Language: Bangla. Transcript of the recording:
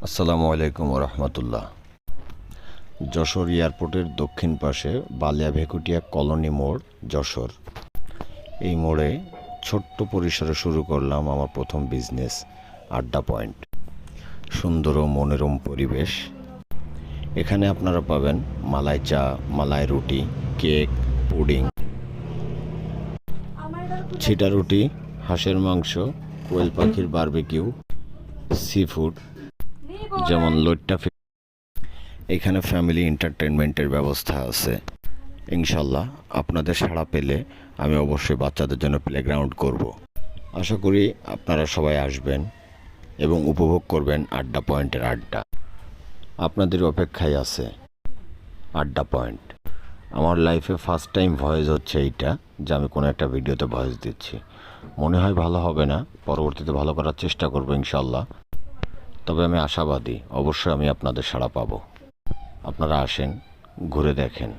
আসসালামু আলাইকুম রহমতুল্লাহ। যশোর এয়ারপোর্টের দক্ষিণ পাশে বালিয়া ভেকুটিয়া কলোনি মোড়, যশোর। এই মোড়ে ছোট্ট পরিসরে শুরু করলাম আমার প্রথম বিজনেস, আড্ডা পয়েন্ট। সুন্দর ও মনোরম পরিবেশ। এখানে আপনারা পাবেন মালাই চা, মালাই রুটি, কেক, পুডিং, ছিটা রুটি, হাঁসের মাংস, কোয়েল পাখির বারবিকিউ, সি ফুড যেমন লইট্টা। এখানে ফ্যামিলি এন্টারটেনমেন্টের ব্যবস্থা আছে। ইনশাল্লাহ আপনাদের সাড়া পেলে আমি অবশ্যই বাচ্চাদের জন্য প্লেগ্রাউন্ড করব। আশা করি আপনারা সবাই আসবেন এবং উপভোগ করবেন আড্ডা পয়েন্টের আড্ডা। আপনাদের অপেক্ষায় আছে আড্ডা পয়েন্ট। আমার লাইফে ফার্স্ট টাইম ভয়েস হচ্ছে এইটা, যে আমি কোনো একটা ভিডিওতে ভয়েস দিচ্ছি। মনে হয় ভালো হবে না, পরবর্তীতে ভালো করার চেষ্টা করবো ইনশাল্লাহ। তবে আমি আশাবাদী, অবশ্যই আমি আপনাদের সাড়া পাবো। আপনারা আসেন, ঘুরে দেখেন।